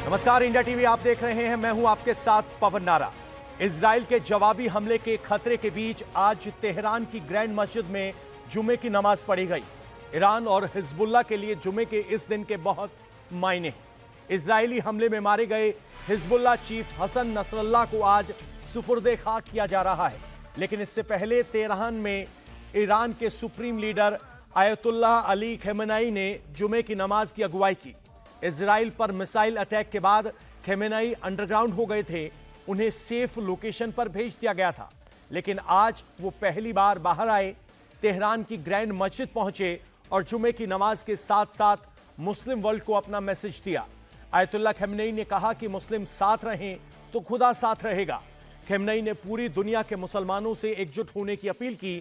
नमस्कार, India TV आप देख रहे हैं। मैं हूं आपके साथ पवन नारा। इजराइल के जवाबी हमले के खतरे के बीच आज तेहरान की ग्रैंड मस्जिद में जुमे की नमाज पढ़ी गई। ईरान और हिजबुल्लाह के लिए जुमे के इस दिन के बहुत मायने हैं। इजरायली हमले में मारे गए हिजबुल्लाह चीफ हसन नसरल्लाह को आज सुपुर्दे खाक किया जा रहा है, लेकिन इससे पहले तेहरान में ईरान के supreme leader Ayatollah Ali Khamenei ने जुमे की नमाज की अगुवाई की। इजराइल पर मिसाइल अटैक के बाद खमेनेई अंडरग्राउंड हो गए थे, उन्हें सेफ लोकेशन पर भेज दिया गया था, लेकिन आज वो पहली बार बाहर आए, तेहरान की ग्रैंड मस्जिद पहुंचे और जुमे की नमाज के साथ साथ मुस्लिम वर्ल्ड को अपना मैसेज दिया। आयतुल्लाह खमेनेई ने कहा कि मुस्लिम साथ रहें तो खुदा साथ रहेगा। खमेनेई ने पूरी दुनिया के मुसलमानों से एकजुट होने की अपील की।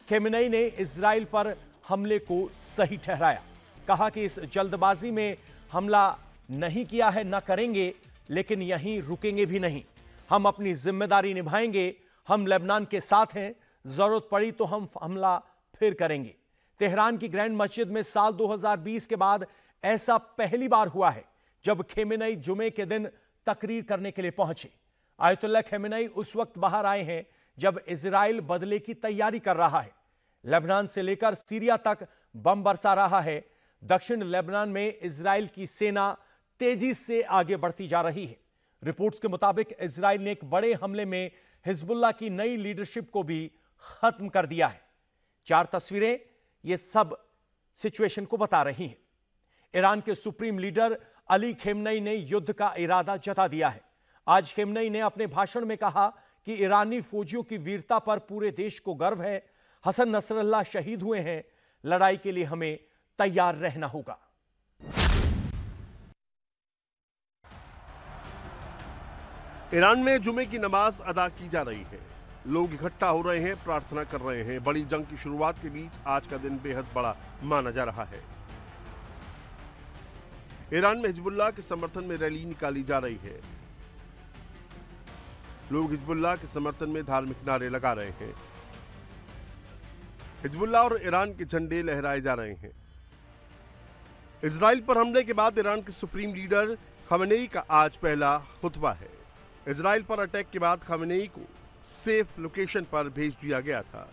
खमेनेई ने इजराइल पर हमले को सही ठहराया, कहा कि इस जल्दबाजी में हमला नहीं किया है, न करेंगे, लेकिन यहीं रुकेंगे भी नहीं। हम अपनी जिम्मेदारी निभाएंगे, हम लेबनान के साथ हैं, जरूरत पड़ी तो हम हमला फिर करेंगे। तेहरान की ग्रैंड मस्जिद में साल 2020 के बाद ऐसा पहली बार हुआ है जब खमेनेई जुमे के दिन तकरीर करने के लिए पहुंचे। आयतुल्लाह खमेनेई उस वक्त बाहर आए हैं जब इजराइल बदले की तैयारी कर रहा है। लेबनान से लेकर सीरिया तक बम बरसा रहा है। दक्षिण लेबनान में इजराइल की सेना तेजी से आगे बढ़ती जा रही है। रिपोर्ट्स के मुताबिक इजराइल ने एक बड़े हमले में हिजबुल्लाह की नई लीडरशिप को भी खत्म कर दिया है। 4 तस्वीरें ये सब सिचुएशन को बता रही हैं। ईरान के सुप्रीम लीडर अली खमेनेई ने युद्ध का इरादा जता दिया है। आज खमेनेई ने अपने भाषण में कहा कि ईरानी फौजियों की वीरता पर पूरे देश को गर्व है। हसन नसरल्लाह शहीद हुए हैं, लड़ाई के लिए हमें तैयार रहना होगा। ईरान में जुमे की नमाज अदा की जा रही है। लोग इकट्ठा हो रहे हैं, प्रार्थना कर रहे हैं। बड़ी जंग की शुरुआत के बीच आज का दिन बेहद बड़ा माना जा रहा है। ईरान में हिजबुल्लाह के समर्थन में रैली निकाली जा रही है। लोग हिजबुल्लाह के समर्थन में धार्मिक नारे लगा रहे हैं। हिजबुल्लाह और ईरान के झंडे लहराए जा रहे हैं। इजराइल पर हमले के बाद ईरान के सुप्रीम लीडर खमेनेई का आज पहला खुतबा है। इजराइल पर अटैक के बाद खमेनेई को सेफ लोकेशन पर भेज दिया गया था।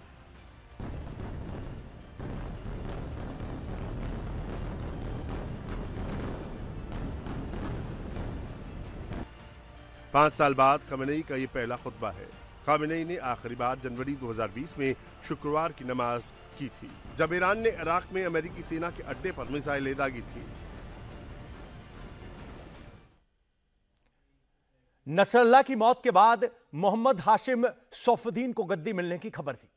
पांच साल बाद खमेनेई का यह पहला खुतबा है। खमेनेई ने आखिरी बार जनवरी 2020 में शुक्रवार की नमाज की थी, जब ईरान ने इराक में अमेरिकी सेना के अड्डे पर मिसाइलें दागी थी। नसरल्लाह की मौत के बाद मोहम्मद हाशिम सौफुद्दीन को गद्दी मिलने की खबर थी,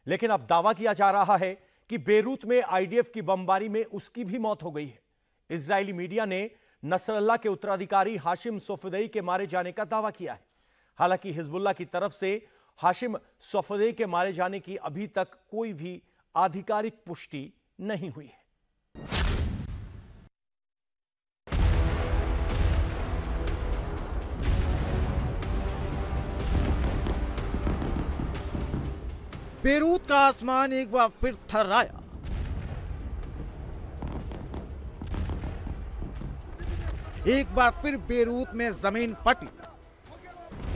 लेकिन अब दावा किया जा रहा है कि बेरूत में आईडीएफ की बमबारी में उसकी भी मौत हो गई है। इजरायली मीडिया ने नसरल्लाह के उत्तराधिकारी हाशिम सौफुद्दी के मारे जाने का दावा किया है। हालांकि हिजबुल्लाह की तरफ से हाशिम सौफुद्दी के मारे जाने की अभी तक कोई भी आधिकारिक पुष्टि नहीं हुई है। बेरूत का आसमान एक बार फिर थर्राया। एक बार फिर बेरूत में जमीन फटी।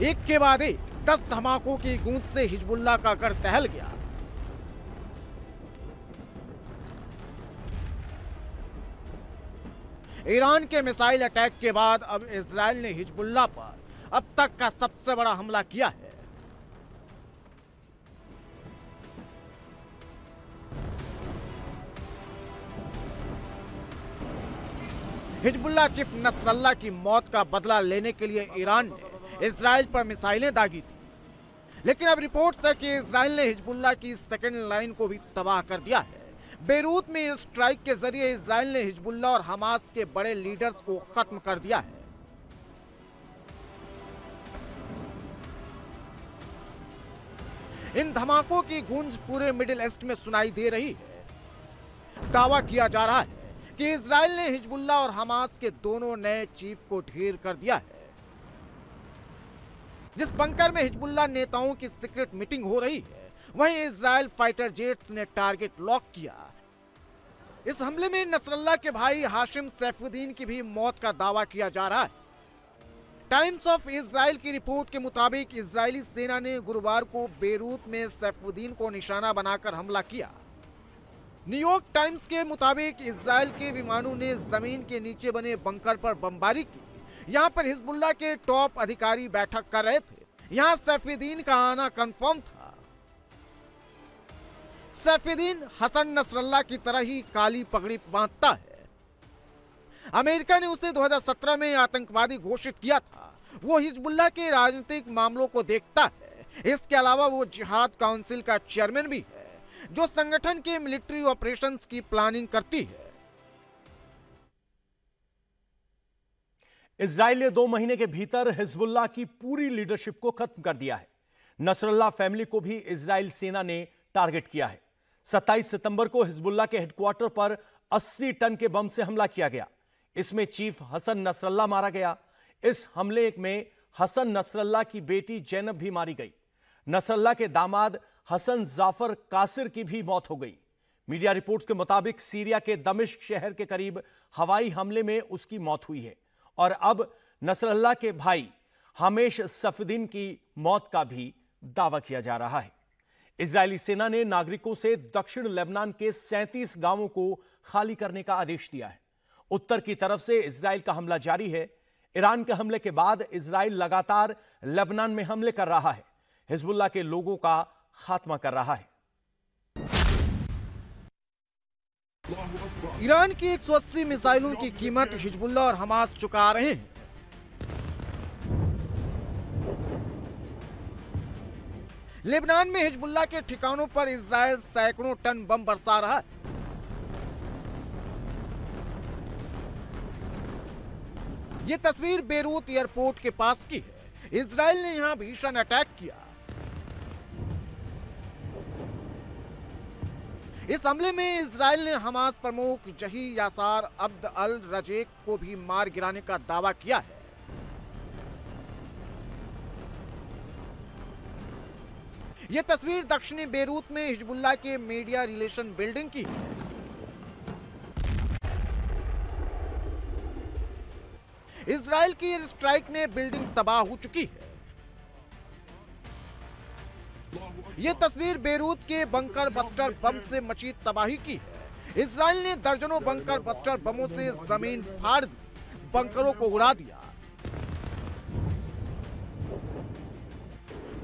एक के बाद एक 10 धमाकों की गूंज से हिजबुल्लाह का घर दहल गया। ईरान के मिसाइल अटैक के बाद अब इजराइल ने हिजबुल्लाह पर अब तक का सबसे बड़ा हमला किया है। हिजबुल्लाह चीफ नसरल्लाह की मौत का बदला लेने के लिए ईरान ने इजराइल पर मिसाइलें दागी थी, लेकिन अब रिपोर्ट्स है कि इजराइल ने हिजबुल्लाह की सेकेंड लाइन को भी तबाह कर दिया है। बेरूत में इस स्ट्राइक के जरिए इजराइल ने हिजबुल्लाह और हमास के बड़े लीडर्स को खत्म कर दिया है। इन धमाकों की गूंज पूरे मिडिल ईस्ट में सुनाई दे रही है। दावा किया जा रहा है कि इजराइल ने हिजबुल्लाह और हमास के दोनों नए चीफ को ढेर कर दिया है। जिस बंकर में हिजबुल्लाह नेताओं की सीक्रेट मीटिंग हो रही है, वहीं इजराइल फाइटर जेट्स ने टारगेट लॉक किया। इस हमले में नसरल्लाह के भाई हाशिम सैफुद्दीन की भी मौत का दावा किया जा रहा है। टाइम्स ऑफ इजराइल की रिपोर्ट के मुताबिक इजरायली सेना ने गुरुवार को बेरूत में सैफुद्दीन को निशाना बनाकर हमला किया। न्यूयॉर्क टाइम्स के मुताबिक इजराइल के विमानों ने जमीन के नीचे बने बंकर पर बमबारी की। यहां पर हिजबुल्लाह के टॉप अधिकारी बैठक कर रहे थे। यहां सैफुद्दीन का आना कंफर्म था। सैफुद्दीन हसन नसरल्लाह की तरह ही काली पगड़ी बांधता है। अमेरिका ने उसे 2017 में आतंकवादी घोषित किया था। वो हिजबुल्लाह के राजनीतिक मामलों को देखता है। इसके अलावा वो जिहाद काउंसिल का चेयरमैन भी है, जो संगठन के मिलिट्री ऑपरेशंस की प्लानिंग करती है। इजराइल ने 2 महीने के भीतर हिजबुल्लाह की पूरी लीडरशिप को खत्म कर दिया है। नसरल्लाह फैमिली को भी इजराइल सेना ने टारगेट किया है। 27 सितंबर को हिजबुल्लाह के हेडक्वार्टर पर 80 टन के बम से हमला किया गया। इसमें चीफ हसन नसरल्लाह मारा गया। इस हमले में हसन नसरल्लाह की बेटी जैनब भी मारी गई। नसरल्लाह के दामाद हसन जाफर कासिर की भी मौत हो गई। मीडिया रिपोर्ट्स के मुताबिक सीरिया के दमिश्क शहर के करीब हवाई हमले में उसकी मौत हुई है और अब नसरल्लाह के भाई हमेश सफदीन की मौत का भी दावा किया जा रहा है। इजरायली सेना ने नागरिकों से दक्षिण लेबनान के 37 गांवों को खाली करने का आदेश दिया है। उत्तर की तरफ से इजराइल का हमला जारी है। ईरान के हमले के बाद इजराइल लगातार लेबनान में हमले कर रहा है। हिजबुल्लाह के लोगों का खात्मा कर रहा है। ईरान की 180 मिसाइलों की कीमत हिजबुल्लाह और हमास चुका रहे हैं। लेबनान में हिजबुल्लाह के ठिकानों पर इजराइल सैकड़ों टन बम बरसा रहा है। यह तस्वीर बेरूत एयरपोर्ट के पास की है। इजराइल ने यहां भीषण अटैक किया। इस हमले में इजराइल ने हमास प्रमुख जही यासार अब्द अल रजेक को भी मार गिराने का दावा किया है। यह तस्वीर दक्षिणी बेरूत में हिजबुल्लाह के मीडिया रिलेशन बिल्डिंग की है। इजराइल की एयर स्ट्राइक ने बिल्डिंग तबाह हो चुकी है। यह तस्वीर बेरूत के बंकर बस्टर बम से मची तबाही की है। इजराइल ने दर्जनों बंकर बस्टर बमों से जमीन फाड़ दी, बंकरों को उड़ा दिया।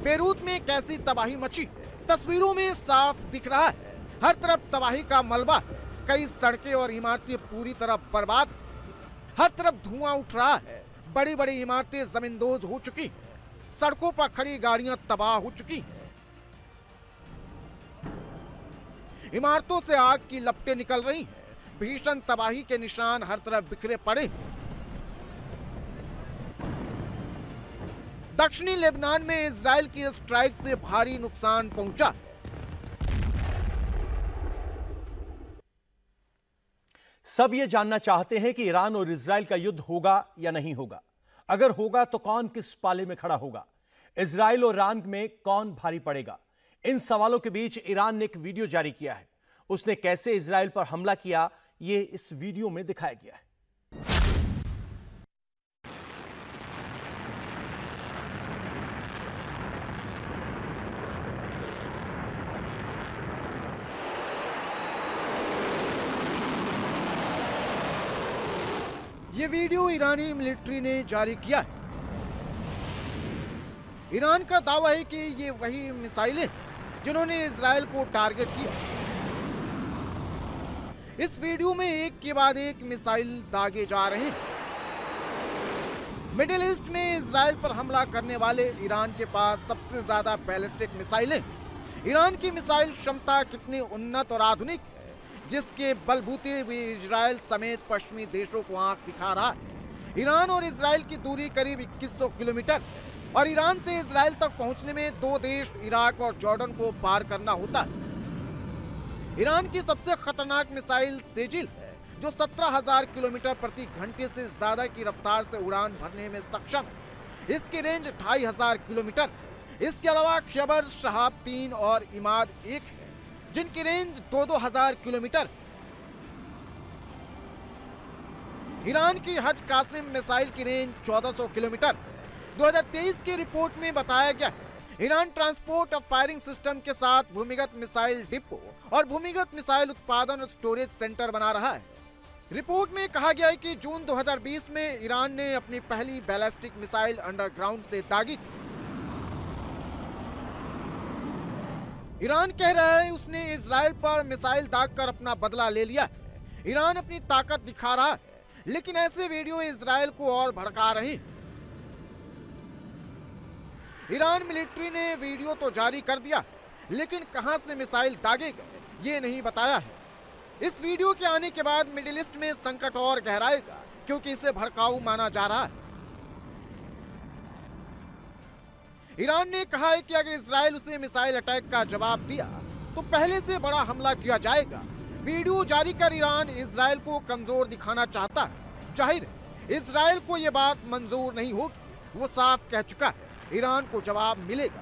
बेरूत में कैसी तबाही मची तस्वीरों में साफ दिख रहा है। हर तरफ तबाही का मलबा है। कई सड़कें और इमारतें पूरी तरह बर्बाद। हर तरफ धुआं उठ रहा है। बड़ी बड़ी इमारतें जमींदोज हो चुकी हैं। सड़कों पर खड़ी गाड़ियां तबाह हो चुकी हैं। इमारतों से आग की लपटें निकल रही हैं। भीषण तबाही के निशान हर तरफ बिखरे पड़े हैं। दक्षिणी लेबनान में इजराइल की स्ट्राइक से भारी नुकसान पहुंचा है। सब ये जानना चाहते हैं कि ईरान और इजराइल का युद्ध होगा या नहीं होगा। अगर होगा तो कौन किस पाले में खड़ा होगा। इजराइल और ईरान में कौन भारी पड़ेगा। इन सवालों के बीच ईरान ने एक वीडियो जारी किया है। उसने कैसे इजराइल पर हमला किया, ये इस वीडियो में दिखाया गया है। ये वीडियो ईरानी मिलिट्री ने जारी किया है। ईरान का दावा है कि ये वही मिसाइलें जिन्होंने इजराइल को टारगेट किया। इस वीडियो में एक के बाद एक मिसाइल दागे जा रहे हैं। मिडिल ईस्ट में इजराइल पर हमला करने वाले ईरान के पास सबसे ज्यादा बैलिस्टिक मिसाइलें। ईरान की मिसाइल क्षमता कितनी उन्नत और आधुनिक है, जिसके बलबूते भी इजराइल समेत पश्चिमी देशों को आंख दिखा रहा है। ईरान और इजराइल की दूरी करीब 2100 किलोमीटर है और ईरान से इजराइल तक पहुंचने में 2 देश इराक और जॉर्डन को पार करना होता है। ईरान की सबसे खतरनाक मिसाइल सेजिल है, जो 17,000 किलोमीटर प्रति घंटे से ज्यादा की रफ्तार से उड़ान भरने में सक्षम है। इसकी रेंज 2500 किलोमीटर है। इसके अलावा खैबर शहाब 3 और इमाद 1 है, जिनकी रेंज 2-2 हजार किलोमीटर। ईरान की हज कासिम मिसाइल की रेंज 1400 किलोमीटर 2023 की रिपोर्ट में बताया गया है। ईरान ट्रांसपोर्ट और फायरिंग सिस्टम के साथ भूमिगत मिसाइल डिपो और भूमिगत मिसाइल उत्पादन और स्टोरेज सेंटर बना रहा है। रिपोर्ट में कहा गया है कि जून 2020 में ईरान ने अपनी पहली बैलिस्टिक मिसाइल अंडरग्राउंड से दागी थी। ईरान कह रहा है उसने इजराइल पर मिसाइल दागकर अपना बदला ले लिया है। ईरान अपनी ताकत दिखा रहा है, लेकिन ऐसे वीडियो इजराइल को और भड़का रहे हैं। ईरान मिलिट्री ने वीडियो तो जारी कर दिया, लेकिन कहां से मिसाइल दागे गए ये नहीं बताया है। इस वीडियो के आने के बाद मिडिल ईस्ट में संकट और गहराएगा, क्योंकि इसे भड़काऊ माना जा रहा है। ईरान ने कहा है कि अगर इजराइल उसे मिसाइल अटैक का जवाब दिया तो पहले से बड़ा हमला किया जाएगा। वीडियो जारी कर ईरान इजराइल को कमजोर दिखाना चाहता है। जाहिर है इजराइल को यह बात मंजूर नहीं होगी। वो साफ कह चुका है ईरान को जवाब मिलेगा।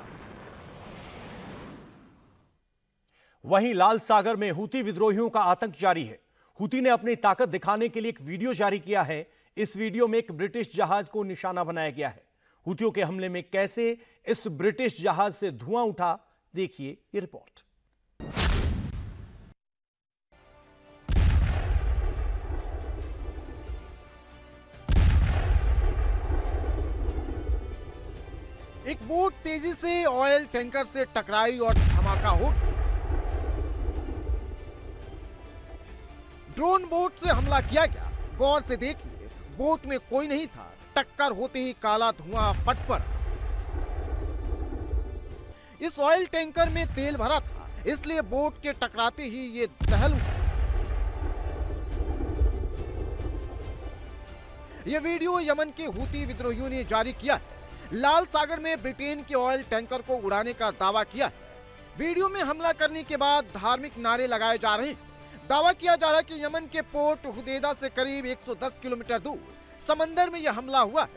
वहीं लाल सागर में हूती विद्रोहियों का आतंक जारी है। हूती ने अपनी ताकत दिखाने के लिए एक वीडियो जारी किया है। इस वीडियो में एक ब्रिटिश जहाज को निशाना बनाया गया है। हूतियों के हमले में कैसे इस ब्रिटिश जहाज से धुआं उठा, देखिए ये रिपोर्ट। एक बोट तेजी से ऑयल टैंकर से टकराई और धमाका हो गया। ड्रोन बोट से हमला किया गया। गौर से देखिए, बोट में कोई नहीं था। टक्कर होते ही काला धुआं फट पड़ा। इस ऑयल टैंकर में तेल भरा था, इसलिए बोट के टकराते ही ये दहल उठा। यह वीडियो यमन के हूती विद्रोहियों ने जारी किया है। लाल सागर में ब्रिटेन के ऑयल टैंकर को उड़ाने का दावा किया है। वीडियो में हमला करने के बाद धार्मिक नारे लगाए जा रहे हैं। दावा किया जा रहा है कि यमन के पोर्ट हुदैदा से करीब 110 किलोमीटर दूर समंदर में यह हमला हुआ है।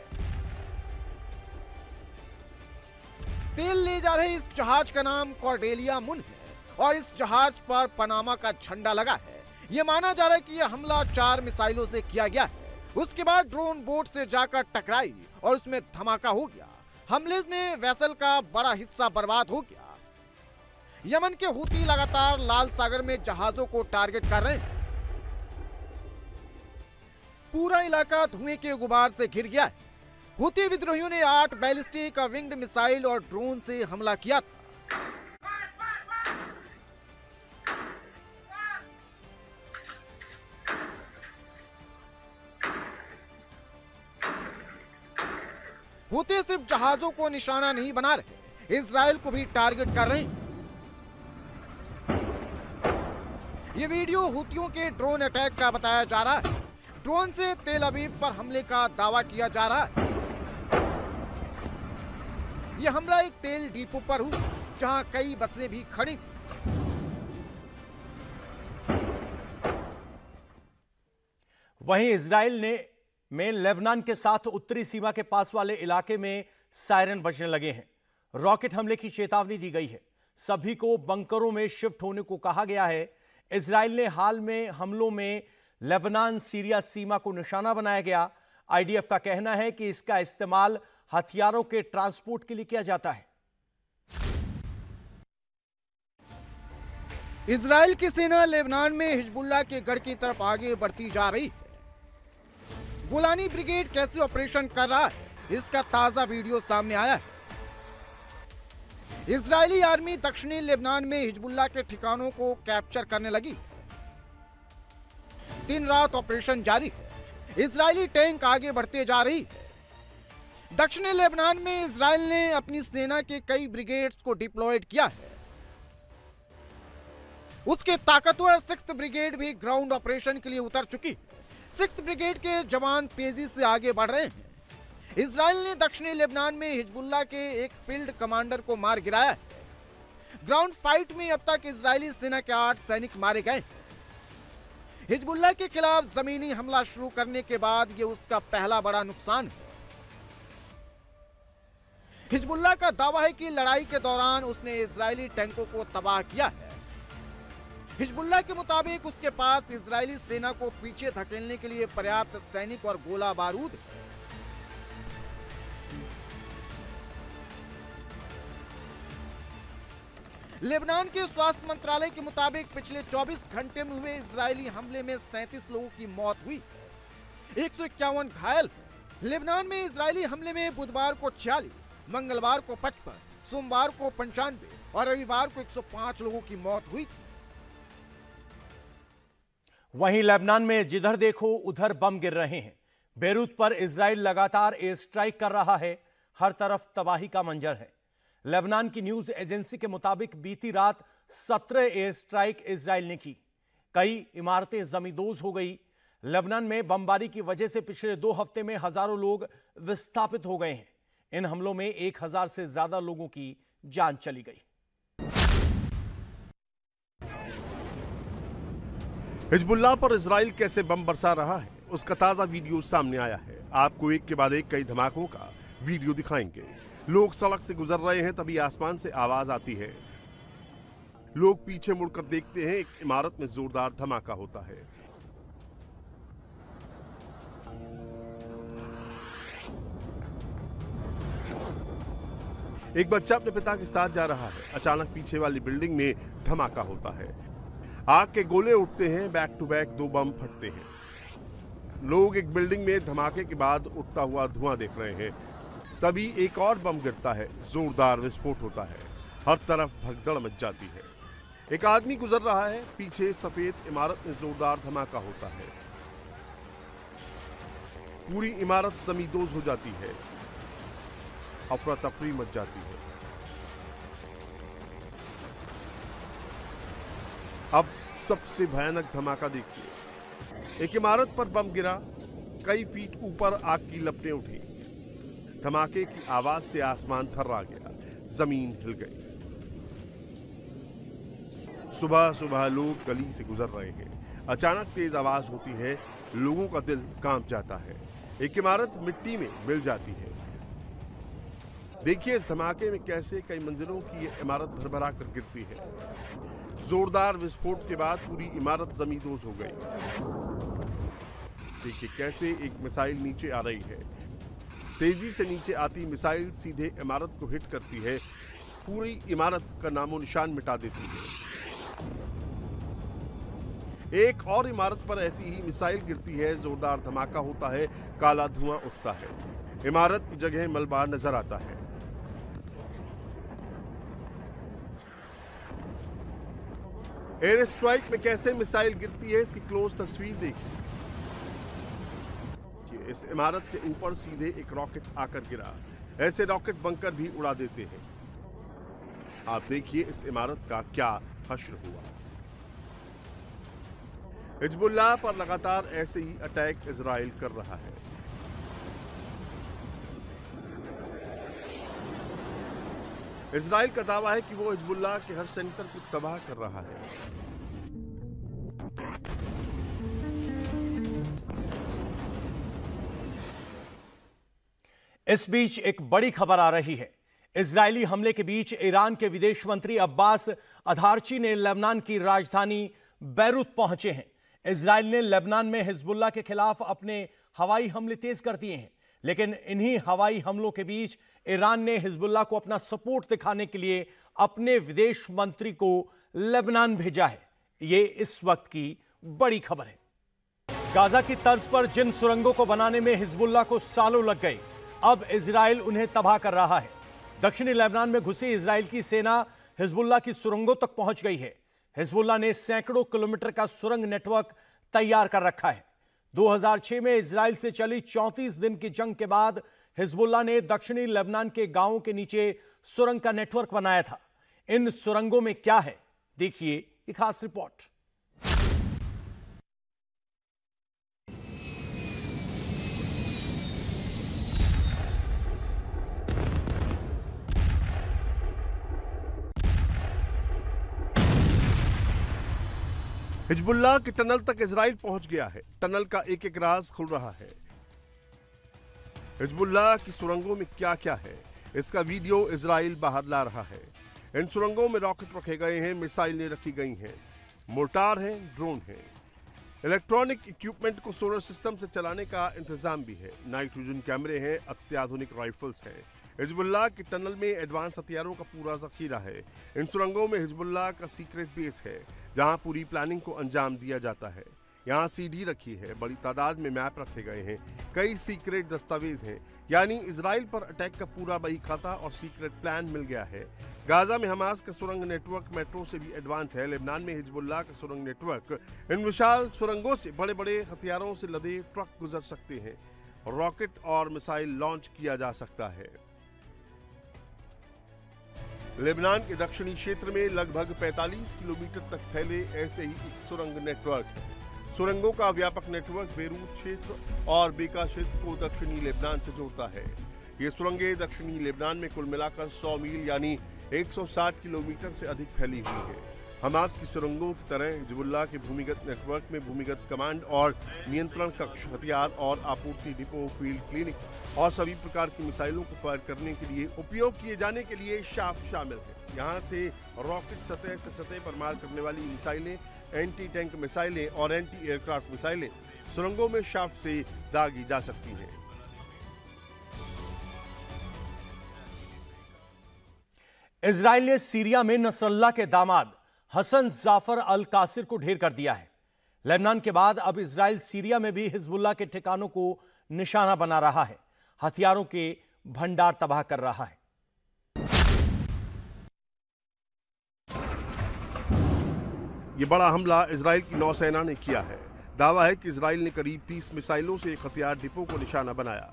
तेल ले जा रहे इस जहाज का नाम कॉर्डेलिया मुन है और इस जहाज पर पनामा का झंडा लगा है। यह माना जा रहा है कि यह हमला 4 मिसाइलों से किया गया है। उसके बाद ड्रोन बोट से जाकर टकराई और उसमें धमाका हो गया। हमले में वेसल का बड़ा हिस्सा बर्बाद हो गया। यमन के हूती लगातार लाल सागर में जहाजों को टारगेट कर रहे हैं। पूरा इलाका धुएं के गुबार से घिर गया है। हूती विद्रोहियों ने 8 बैलिस्टिक विंग्ड मिसाइल और ड्रोन से हमला किया था। हूती सिर्फ जहाजों को निशाना नहीं बना रहे, इजराइल को भी टारगेट कर रहे हैं। ये वीडियो हूतियों के ड्रोन अटैक का बताया जा रहा है। ड्रोन से तेल अवीव पर हमले का दावा किया जा रहा है। यह हमला एक तेल डिपो पर हुआ, जहां कई बसें भी खड़ी थी। वहीं इजराइल में लेबनान के साथ उत्तरी सीमा के पास वाले इलाके में सायरन बजने लगे हैं। रॉकेट हमले की चेतावनी दी गई है। सभी को बंकरों में शिफ्ट होने को कहा गया है। इजराइल ने हाल में हमलों में लेबनान सीरिया सीमा को निशाना बनाया गया। आईडीएफ का कहना है कि इसका इस्तेमाल हथियारों के ट्रांसपोर्ट के लिए किया जाता है। इजराइल की सेना लेबनान में हिजबुल्लाह के गढ़ की तरफ आगे बढ़ती जा रही है। गोलानी ब्रिगेड कैसे ऑपरेशन कर रहा है, इसका ताजा वीडियो सामने आया है। इजरायली आर्मी दक्षिणी लेबनान में हिजबुल्लाह के ठिकानों को कैप्चर करने लगी। दिन रात ऑपरेशन जारी है। इजरायली टैंक आगे बढ़ते जा रही है। दक्षिणी लेबनान में इजराइल ने अपनी सेना के कई ब्रिगेड्स को डिप्लॉयड किया है। उसके ताकतवर 6th ब्रिगेड भी ग्राउंड ऑपरेशन के लिए उतर चुकी है। 6th ब्रिगेड के जवान तेजी से आगे बढ़ रहे हैं। इजराइल ने दक्षिणी लेबनान में हिजबुल्लाह के एक फील्ड कमांडर को मार गिराया है। ग्राउंड फाइट में अब तक इजरायली सेना के 8 सैनिक मारे गए। हिजबुल्लाह के खिलाफ जमीनी हमला शुरू करने के बाद यह उसका पहला बड़ा नुकसान है। हिजबुल्लाह का दावा है कि लड़ाई के दौरान उसने इजरायली टैंकों को तबाह किया है। हिजबुल्लाह के मुताबिक उसके पास इजरायली सेना को पीछे धकेलने के लिए पर्याप्त सैनिक और गोला बारूद है। लेबनान के स्वास्थ्य मंत्रालय के मुताबिक पिछले 24 घंटे में हुए इजरायली हमले में 37 लोगों की मौत हुई, 151 घायल। लेबनान में इजरायली हमले में बुधवार को 46, मंगलवार को 55, सोमवार को 95 और रविवार को 105 लोगों की मौत हुई। वहीं लेबनान में जिधर देखो उधर बम गिर रहे हैं। बेरूत पर इजराइल लगातार एयर स्ट्राइक कर रहा है, हर तरफ तबाही का मंजर है। लेबनान की न्यूज एजेंसी के मुताबिक बीती रात 17 एयर स्ट्राइक इजराइल ने की, कई इमारतें जमींदोज हो गई। लेबनान में बमबारी की वजह से पिछले 2 हफ्ते में हजारों लोग विस्थापित हो गए हैं। इन हमलों में 1000 से ज्यादा लोगों की जान चली गई। हिजबुल्लाह पर इजराइल कैसे बम बरसा रहा है, उसका ताजा वीडियो सामने आया है। आपको एक के बाद एक कई धमाकों का वीडियो दिखाएंगे। लोग सड़क से गुजर रहे हैं, तभी आसमान से आवाज आती है। लोग पीछे मुड़कर देखते हैं, एक इमारत में जोरदार धमाका होता है। एक बच्चा अपने पिता के साथ जा रहा है। अचानक पीछे वाली बिल्डिंग में धमाका होता है, आग के गोले उठते हैं, बैक टू बैक 2 बम फटते हैं। लोग एक बिल्डिंग में धमाके के बाद उठता हुआ धुआं देख रहे हैं। तभी एक और बम गिरता है, जोरदार विस्फोट होता है, हर तरफ भगदड़ मच जाती है। एक आदमी गुजर रहा है, पीछे सफेद इमारत में जोरदार धमाका होता है, पूरी इमारत जमींदोज हो जाती है, अफरा तफरी मच जाती है। अब सबसे भयानक धमाका देखिए। एक इमारत पर बम गिरा, कई फीट ऊपर आग की लपटें उठी। धमाके की आवाज से आसमान थर्रा गया, जमीन हिल गई। सुबह सुबह लोग गली से गुजर रहे हैं। अचानक तेज आवाज होती है, लोगों का दिल कांप जाता है। एक इमारत मिट्टी में मिल जाती है। देखिए इस धमाके में कैसे कई मंजिलों की ये इमारत भरभरा कर गिरती है। जोरदार विस्फोट के बाद पूरी इमारत जमींदोज हो गई। देखिए कैसे एक मिसाइल नीचे आ रही है। तेजी से नीचे आती मिसाइल सीधे इमारत को हिट करती है, पूरी इमारत का नामो निशान मिटा देती है। एक और इमारत पर ऐसी ही मिसाइल गिरती है, जोरदार धमाका होता है, काला धुआं उठता है, इमारत की जगह मलबा नजर आता है। एयर स्ट्राइक में कैसे मिसाइल गिरती है, इसकी क्लोज तस्वीर देखिए। इस इमारत के ऊपर सीधे एक रॉकेट आकर गिरा। ऐसे रॉकेट बंकर भी उड़ा देते हैं। आप देखिए इस इमारत का क्या हश्र हुआ। हिजबुल्लाह पर लगातार ऐसे ही अटैक इजराइल कर रहा है। इजराइल का दावा है कि वो हिजबुल्लाह के हर सेंटर को तबाह कर रहा है। इस बीच एक बड़ी खबर आ रही है। इजरायली हमले के बीच ईरान के विदेश मंत्री अब्बास अधारची ने लेबनान की राजधानी बेरूत पहुंचे हैं। इजरायल ने लेबनान में हिजबुल्लाह के खिलाफ अपने हवाई हमले तेज कर दिए हैं, लेकिन इन्हीं हवाई हमलों के बीच ईरान ने हिजबुल्लाह को अपना सपोर्ट दिखाने के लिए अपने विदेश मंत्री को लेबनान भेजा है। यह इस वक्त की बड़ी खबर है। गाजा की तर्ज पर जिन सुरंगों को बनाने में हिजबुल्लाह को सालों लग गए, अब इजराइल उन्हें तबाह कर रहा है। दक्षिणी लेबनान में घुसी इजराइल की सेना हिजबुल्लाह की सुरंगों तक पहुंच गई है। हिजबुल्लाह ने सैकड़ों किलोमीटर का सुरंग नेटवर्क तैयार कर रखा है। 2006 में इजराइल से चली 34 दिन की जंग के बाद हिजबुल्लाह ने दक्षिणी लेबनान के गांवों के नीचे सुरंग का नेटवर्क बनाया था। इन सुरंगों में क्या है, देखिए एक खास रिपोर्ट। हिजबुल्लाह के टनल तक इजराइल पहुंच गया है। टनल का एक एक राज खुल रहा है। हिजबुल्लाह की सुरंगों में क्या क्या है, इसका वीडियो इजराइल बाहर ला रहा है। इन सुरंगों में रॉकेट रखे गए हैं, मिसाइलें रखी गई हैं। मोर्टार हैं, ड्रोन हैं। इलेक्ट्रॉनिक इक्विपमेंट को सोलर सिस्टम से चलाने का इंतजाम भी है। नाइट विजन कैमरे हैं, अत्याधुनिक राइफल्स हैं। हिजबुल्लाह के टनल में एडवांस हथियारों का पूरा जखीरा है। इन सुरंगों में हिजबुल्लाह का सीक्रेट बेस है, जहां पूरी प्लानिंग को अंजाम दिया जाता है। यहाँ सीडी रखी है, बड़ी तादाद में मैप रखे गए हैं, कई सीक्रेट दस्तावेज हैं, यानी इजराइल पर अटैक का पूरा बही खाता और सीक्रेट प्लान मिल गया है। गाजा में हमास का सुरंग नेटवर्क मेट्रो से भी एडवांस है। लेबनान में हिजबुल्लाह का सुरंग नेटवर्क, इन विशाल सुरंगों से बड़े बड़े हथियारों से लदे ट्रक गुजर सकते हैं, रॉकेट और मिसाइल लॉन्च किया जा सकता है। लेबनान के दक्षिणी क्षेत्र में लगभग 45 किलोमीटर तक फैले ऐसे ही एक सुरंग नेटवर्क है। सुरंगों का व्यापक नेटवर्क बेरूत क्षेत्र और बेका क्षेत्र को दक्षिणी लेबनान से जोड़ता है। ये सुरंगें दक्षिणी लेबनान में कुल मिलाकर 100 मील यानी 160 किलोमीटर से अधिक फैली हुई है। हमास की सुरंगों की तरह हिजबुल्लाह के भूमिगत नेटवर्क में भूमिगत कमांड और नियंत्रण कक्ष, हथियार और आपूर्ति डिपो, फील्ड क्लिनिक और सभी प्रकार की मिसाइलों को फायर करने के लिए उपयोग किए जाने के लिए शाफ्ट शामिल है। यहाँ से रॉकेट सतह से सतह पर मार करने वाली मिसाइलें, एंटी टैंक मिसाइलें और एंटी एयरक्राफ्ट मिसाइलें सुरंगों में शाफ्ट से दागी जा सकती हैं। इजराइल ने सीरिया में नसरल्लाह के दामाद हसन जाफर अल कासिर को ढेर कर दिया है। लेबनान के बाद अब इजराइल सीरिया में भी हिजबुल्लाह के ठिकानों को निशाना बना रहा है, हथियारों के भंडार तबाह कर रहा है। ये बड़ा हमला इजराइल की नौसेना ने किया है। दावा है कि इजराइल ने करीब 30 मिसाइलों से एक हथियार डिपो को निशाना बनाया।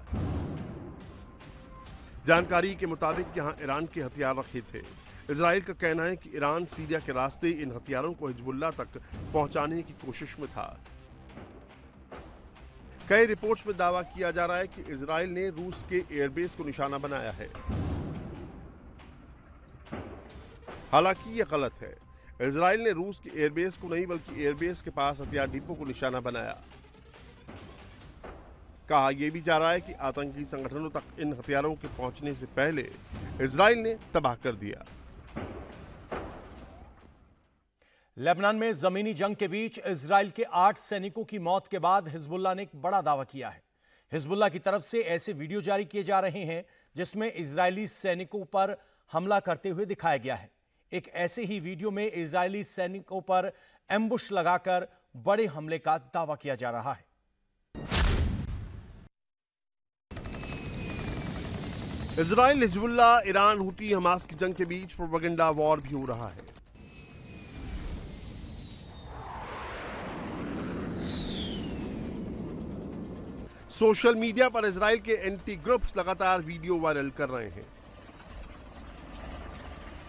जानकारी के मुताबिक यहां ईरान के हथियार रखे थे। इजराइल का कहना है कि ईरान सीरिया के रास्ते इन हथियारों को हिजबुल्लाह तक पहुंचाने की कोशिश में था। कई रिपोर्ट्स में दावा किया जा रहा है कि इजराइल ने रूस के एयरबेस को निशाना बनाया है। हालांकि यह गलत है। इजराइल ने रूस के एयरबेस को नहीं बल्कि एयरबेस के पास हथियार डिपो को निशाना बनाया। कहा यह भी जा रहा है कि आतंकी संगठनों तक इन हथियारों के पहुंचने से पहले इजराइल ने तबाह कर दिया। लेबनान में जमीनी जंग के बीच इजराइल के 8 सैनिकों की मौत के बाद हिजबुल्लाह ने एक बड़ा दावा किया है। हिजबुल्लाह की तरफ से ऐसे वीडियो जारी किए जा रहे हैं जिसमें इजरायली सैनिकों पर हमला करते हुए दिखाया गया है। एक ऐसे ही वीडियो में इजरायली सैनिकों पर एम्बुश लगाकर बड़े हमले का दावा किया जा रहा है। इजराइल, हिजबुल्लाह, ईरान, हुती, हमास की जंग के बीच प्रोपेगेंडा वॉर भी हो रहा है। सोशल मीडिया पर इजराइल के एंटी ग्रुप्स लगातार वीडियो वायरल कर रहे हैं।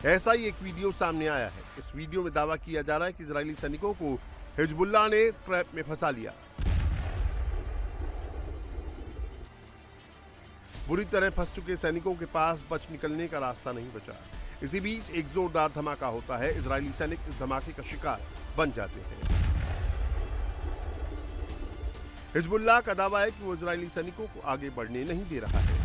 ऐसा ही एक वीडियो सामने आया है। इस वीडियो में दावा किया जा रहा है कि इजरायली सैनिकों को हिजबुल्लाह ने ट्रैप में फंसा लिया। बुरी तरह फंस चुके सैनिकों के पास बच निकलने का रास्ता नहीं बचा। इसी बीच एक जोरदार धमाका होता है। इजरायली सैनिक इस धमाके का शिकार बन जाते हैं। हिजबुल्लाह का दावा है कि वो इजरायली सैनिकों को आगे बढ़ने नहीं दे रहा है।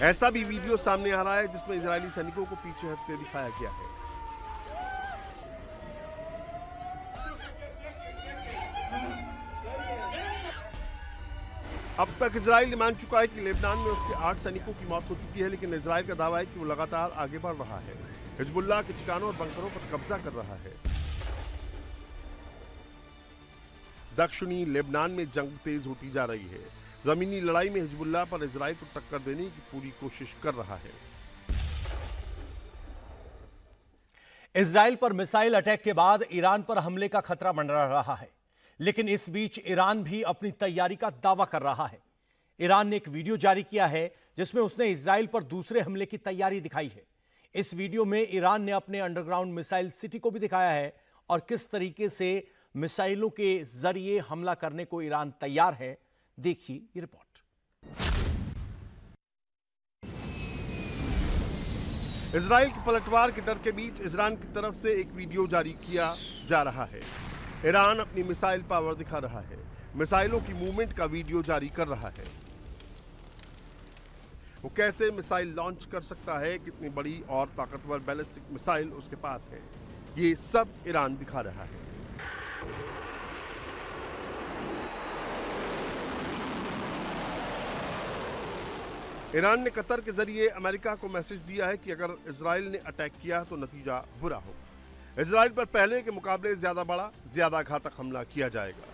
ऐसा भी वीडियो सामने आ रहा है जिसमें इजरायली सैनिकों को पीछे हटते दिखाया गया है। अब तक इजराइल मान चुका है कि लेबनान में उसके 8 सैनिकों की मौत हो चुकी है, लेकिन इजराइल का दावा है कि वो लगातार आगे बढ़ रहा है, हिजबुल्लाह के ठिकानों और बंकरों पर कब्जा कर रहा है। दक्षिणी लेबनान में जंग तेज होती जा रही है। जमीनी लड़ाई में हिजबुल्लाह पर इजराइल को टक्कर देने की पूरी कोशिश कर रहा है। इजराइल पर मिसाइल अटैक के बाद ईरान पर हमले का खतरा मंडरा रहा है, लेकिन इस बीच ईरान भी अपनी तैयारी का दावा कर रहा है। ईरान ने एक वीडियो जारी किया है जिसमें उसने इजराइल पर दूसरे हमले की तैयारी दिखाई है। इस वीडियो में ईरान ने अपने अंडरग्राउंड मिसाइल सिटी को भी दिखाया है और किस तरीके से मिसाइलों के जरिए हमला करने को ईरान तैयार है। देखिए ये रिपोर्ट। इजराइल के पलटवार के डर के बीच ईरान की तरफ से एक वीडियो जारी किया जा रहा है। ईरान अपनी मिसाइल पावर दिखा रहा है, मिसाइलों की मूवमेंट का वीडियो जारी कर रहा है। वो कैसे मिसाइल लॉन्च कर सकता है, कितनी बड़ी और ताकतवर बैलिस्टिक मिसाइल उसके पास है। ये सब ईरान दिखा रहा है। ईरान ने कतर के जरिए अमेरिका को मैसेज दिया है कि अगर इजराइल ने अटैक किया तो नतीजा बुरा होगा। इजराइल पर पहले के मुकाबले ज्यादा बड़ा, ज्यादा घातक हमला किया जाएगा।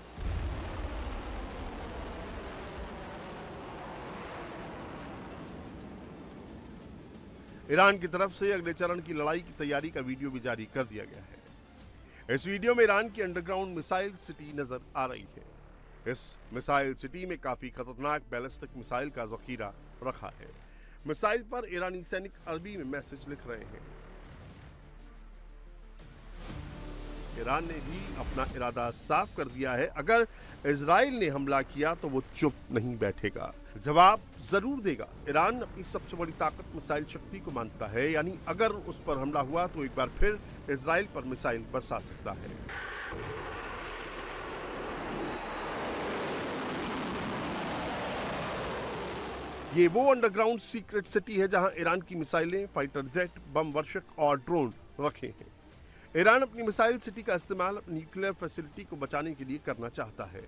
ईरान की तरफ से अगले चरण की लड़ाई की तैयारी का वीडियो भी जारी कर दिया गया है। इस वीडियो में ईरान की अंडरग्राउंड मिसाइल सिटी नजर आ रही है। इस मिसाइल सिटी में काफी खतरनाक बैलिस्टिक मिसाइल का जखीरा रखा है। मिसाइल पर ईरानी सैनिक अरबी में मैसेज लिख रहे हैं। ईरान ने भी अपना इरादा साफ कर दिया है, अगर इजराइल ने हमला किया तो वो चुप नहीं बैठेगा, जवाब जरूर देगा। ईरान अपनी सबसे बड़ी ताकत मिसाइल शक्ति को मानता है, यानी अगर उस पर हमला हुआ तो एक बार फिर इजराइल पर मिसाइल बरसा सकता है। ये वो अंडरग्राउंड सीक्रेट सिटी है जहां ईरान की मिसाइलें, फाइटर जेट, बम वर्षक और ड्रोन रखे हैं। ईरान अपनी मिसाइल सिटी का इस्तेमाल अपनी न्यूक्लियर फैसिलिटी को बचाने के लिए करना चाहता है।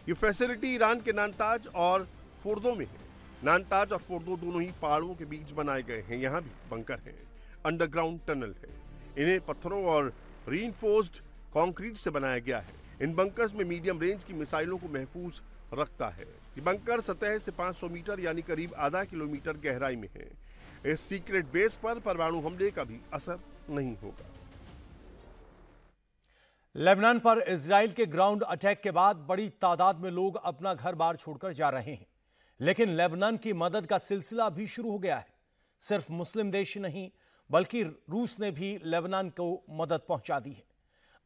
ये फैसिलिटी ईरान के नानताज और फोर्दो में है। नानताज और फोर्दो दोनों ही पहाड़ों के बीच बनाए गए हैं। यहाँ भी बंकर है, अंडरग्राउंड टनल है। इन्हें पत्थरों और रीइंफोर्स्ड कंक्रीट से बनाया गया है। इन बंकर्स में मीडियम रेंज की मिसाइलों को महफूज रखता है। ये बंकर सतह से 500 मीटर यानी करीब आधा किलोमीटर गहराई में है। इस सीक्रेट बेस पर परमाणु हमले का भी असर नहीं होगा। लेबनान पर इजराइल के ग्राउंड अटैक के बाद बड़ी तादाद में लोग अपना घर बार छोड़कर जा रहे हैं, लेकिन लेबनान की मदद का सिलसिला भी शुरू हो गया है। सिर्फ मुस्लिम देश ही नहीं बल्कि रूस ने भी लेबनान को मदद पहुंचा दी है।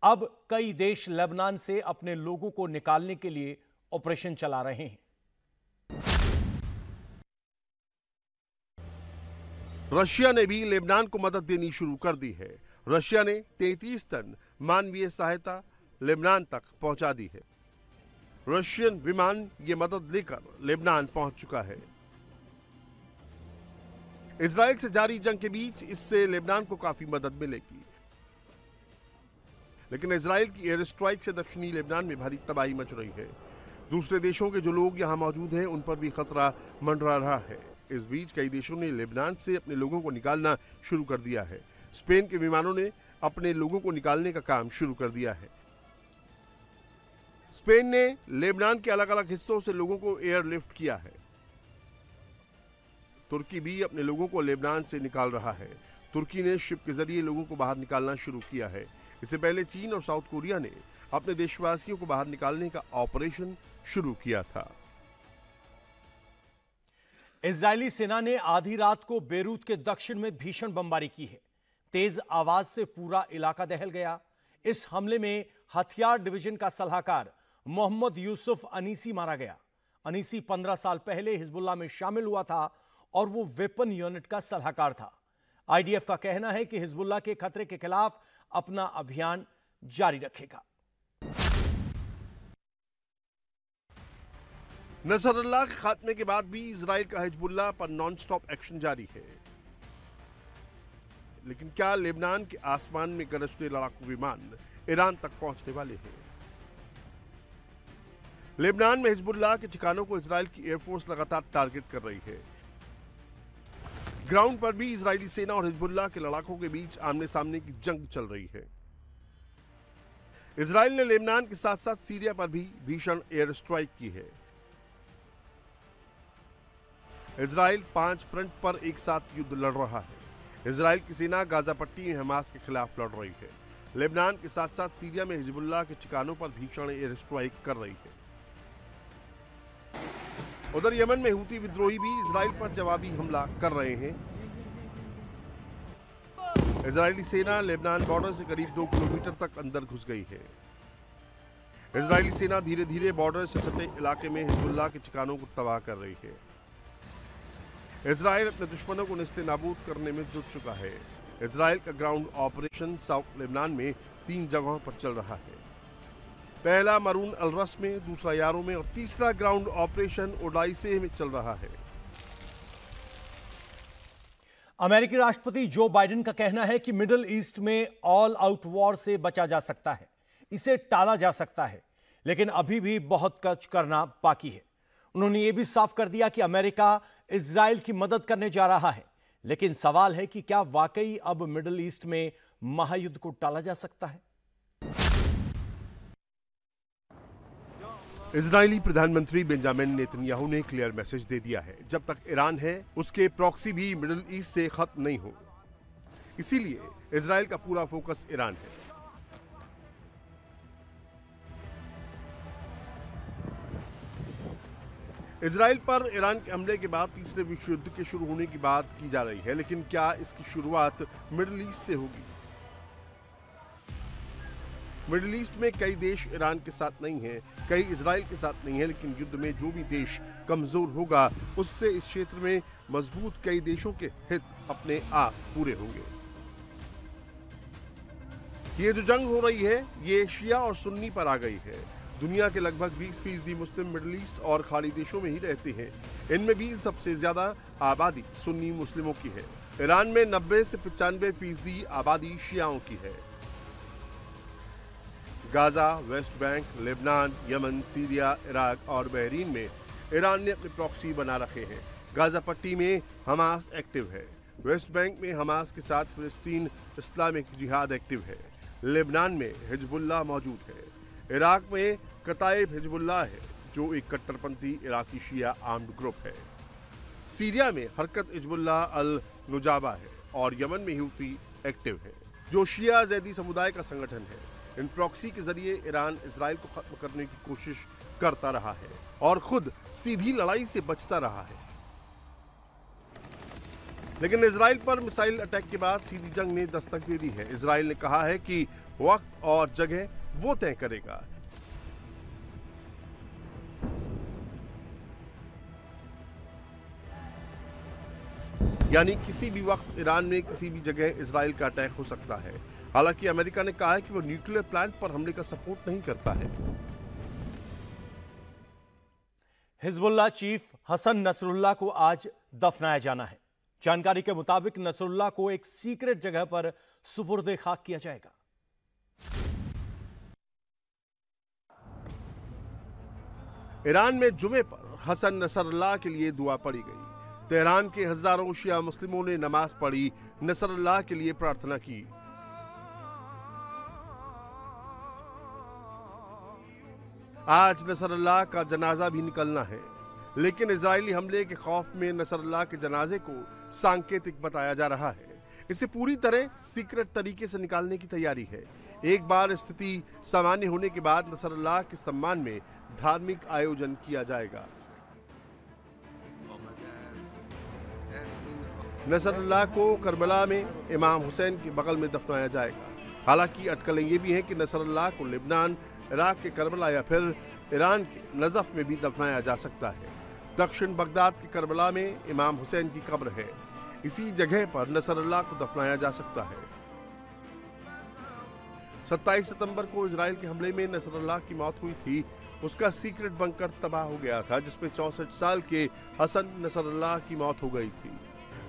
अब कई देश लेबनान से अपने लोगों को निकालने के लिए ऑपरेशन चला रहे हैं। रशिया ने भी लेबनान को मदद देनी शुरू कर दी है। रशिया ने 33 टन मानवीय सहायता लेबनान तक पहुंचा दी है। रशियन विमान ये मदद लेकर लेबनान पहुंच चुका है। इजराइल से जारी जंग के बीच इससे लेबनान को काफी मदद मिलेगी, लेकिन इजराइल की एयर स्ट्राइक से दक्षिणी लेबनान में भारी तबाही मच रही है। दूसरे देशों के जो लोग यहां मौजूद हैं उन पर भी खतरा मंडरा रहा है। इस बीच कई देशों ने लेबनान से अपने लोगों को निकालना शुरू कर दिया है। स्पेन के विमानों ने अपने लोगों को निकालने का काम शुरू कर दिया है। स्पेन ने लेबनान के अलग अलग हिस्सों से लोगों को एयरलिफ्ट किया है। तुर्की भी अपने लोगों को लेबनान से निकाल रहा है। तुर्की ने शिप के जरिए लोगों को बाहर निकालना शुरू किया है। इससे पहले चीन और साउथ कोरिया ने अपने देशवासियों को बाहर निकालने का ऑपरेशन शुरू किया था। इजरायली सेना ने आधी रात को बेरूत के दक्षिण में भीषण बमबारी की है। तेज आवाज से पूरा इलाका दहल गया। इस हमले में हथियार डिवीजन का सलाहकार मोहम्मद यूसुफ अनीसी मारा गया। अनीसी 15 साल पहले हिजबुल्लाह में शामिल हुआ था और वो वेपन यूनिट का सलाहकार था। आईडीएफ का कहना है कि हिजबुल्लाह के खतरे के खिलाफ अपना अभियान जारी रखेगा। नसरुल्लाह के खात्मे के बाद भी इजराइल का हिजबुल्लाह पर नॉन-स्टॉप एक्शन जारी है। लेकिन क्या लेबनान के आसमान में गरजते लड़ाकू विमान ईरान तक पहुंचने वाले हैं? लेबनान में हिजबुल्लाह के ठिकानों को इजराइल की एयरफोर्स लगातार टारगेट कर रही है। ग्राउंड पर भी इजरायली सेना और हिजबुल्लाह के लड़ाकों के बीच आमने सामने की जंग चल रही है। इजराइल ने लेबनान के साथ साथ सीरिया पर भी भीषण एयर स्ट्राइक की है। इजराइल 5 फ्रंट पर एक साथ युद्ध लड़ रहा है। इजराइल की सेना गाजा पट्टी में हमास के खिलाफ लड़ रही है। लेबनान के साथ साथ सीरिया में हिजबुल्लाह के ठिकानों पर भीषण एयर स्ट्राइक कर रही है। उधर यमन में हूती विद्रोही भी इजराइल पर जवाबी हमला कर रहे हैं। इजरायली सेना लेबनान बॉर्डर से करीब 2 किलोमीटर तक अंदर घुस गई है। इजरायली सेना धीरे धीरे बॉर्डर से सटे इलाके में हिजबुल्लाह के ठिकानों को तबाह कर रही है। इजराइल अपने दुश्मनों को निस्ते नाबूद करने में जुट चुका है। इजराइल का ग्राउंड ऑपरेशन साउथ लेबनान में 3 जगहों पर चल रहा है। पहला मरून अलरस में, दूसरा यारो में और तीसरा ग्राउंड ऑपरेशन ओडाइसे में चल रहा है। अमेरिकी राष्ट्रपति जो बाइडेन का कहना है कि मिडिल ईस्ट में ऑल आउट वॉर से बचा जा सकता है, इसे टाला जा सकता है, लेकिन अभी भी बहुत कुछ करना बाकी है। उन्होंने यह भी साफ कर दिया कि अमेरिका इजराइल की मदद करने जा रहा है, लेकिन सवाल है कि क्या वाकई अब मिडिल ईस्ट में महायुद्ध को टाला जा सकता है? इजरायली प्रधानमंत्री बेंजामिन नेतन्याहू ने क्लियर मैसेज दे दिया है, जब तक ईरान है उसके प्रॉक्सी भी मिडिल ईस्ट से खत्म नहीं हो। इसीलिए इजराइल का पूरा फोकस ईरान है। इजराइल पर ईरान के हमले के बाद तीसरे विश्व युद्ध के शुरू होने की बात की जा रही है, लेकिन क्या इसकी शुरुआत मिडिल ईस्ट से होगी? मिडिल ईस्ट में कई देश ईरान के साथ नहीं हैं, कई इजराइल के साथ नहीं है, लेकिन युद्ध में जो भी देश कमजोर होगा उससे इस क्षेत्र में मजबूत कई देशों के हित अपने आप पूरे होंगे। ये जो जंग हो रही है ये शिया और सुन्नी पर आ गई है। दुनिया के लगभग 20% मुस्लिम मिडिल ईस्ट और खाड़ी देशों में ही रहते हैं। इनमें भी सबसे ज्यादा आबादी सुन्नी मुस्लिमों की है। ईरान में 90 से 95% आबादी शियाओं की है। Gaza, West Bank, Lebanon, Yemen, Syria, Iraq और बहरीन में ईरान ने अपने प्रॉक्सी बना रखे हैं। गाजा पट्टी में हमास एक्टिव है। वेस्ट बैंक में हमास के साथ फिलिस्तीन इस्लामिक जिहाद एक्टिव है। लेबनान में हिजबुल्लाह मौजूद है। इराक में कताइब हिजबुल्लाह है, जो एक कट्टरपंथी इराकी शिया आर्म्ड ग्रुप है। सीरिया में हरकत हिजबुल्लाह अल नुजाबा है और यमन में हूती एक्टिव है, जो शिया जैदी समुदाय का संगठन है। इन प्रॉक्सी के जरिए ईरान इजराइल को खत्म करने की कोशिश करता रहा है और खुद सीधी लड़ाई से बचता रहा है। लेकिन इजराइल पर मिसाइल अटैक के बाद सीधी जंग ने दस्तक दे दी है। इजराइल ने कहा है कि वक्त और जगह वो तय करेगा। यानी किसी भी वक्त ईरान में किसी भी जगह इजराइल का अटैक हो सकता है। हालांकि अमेरिका ने कहा है कि वो न्यूक्लियर प्लांट पर हमले का सपोर्ट नहीं करता है। हिजबुल्लाह चीफ हसन नसरुल्लाह को आज दफनाया जाना है। जानकारी के मुताबिक नसरुल्लाह को एक सीक्रेट जगह पर सुपुर्दे खाक किया जाएगा। ईरान में जुमे पर हसन नसरुल्लाह के लिए दुआ पढ़ी गई। तेहरान के हजारों शिया मुस्लिमों ने नमाज पढ़ी, नसरुल्लाह के लिए प्रार्थना की। आज नसरुल्लाह का जनाजा भी निकलना है, लेकिन इजरायली हमले के खौफ में नसरुल्लाह के जनाजे को सांकेतिक बताया जा रहा है। इसे पूरी तरह सीक्रेट तरीके से निकालने की तैयारी है। एक बार स्थिति सामान्य होने के बाद नसरुल्लाह के सम्मान में धार्मिक आयोजन किया जाएगा। नसरुल्लाह को करबला में इमाम हुसैन के बगल में दफनाया जाएगा। हालांकि अटकलें ये भी हैं कि नसरुल्लाह को लेबनान, इराक के करबला या फिर ईरान के नजफ में भी दफनाया जा सकता है। दक्षिण बगदाद के करबला में इमाम हुसैन की कब्र है। इसी जगह पर नसरुल्लाह को दफनाया जा सकता है। 27 सितंबर को इजराइल के हमले में नसरुल्लाह की मौत हुई थी। उसका सीक्रेट बंकर तबाह हो गया था, जिसमें 64 साल के हसन नसरुल्लाह की मौत हो गई थी।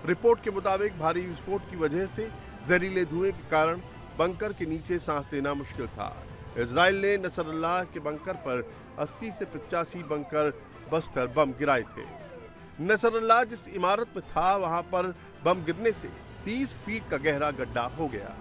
रिपोर्ट के मुताबिक भारी विस्फोट की वजह से जहरीले धुएं के कारण बंकर के नीचे सांस लेना मुश्किल था। इजराइल ने नसरुल्लाह के बंकर पर 80 से 85 बंकर बस्तर बम गिराए थे। नसरुल्लाह जिस इमारत में था वहां पर बम गिरने से 30 फीट का गहरा गड्ढा हो गया।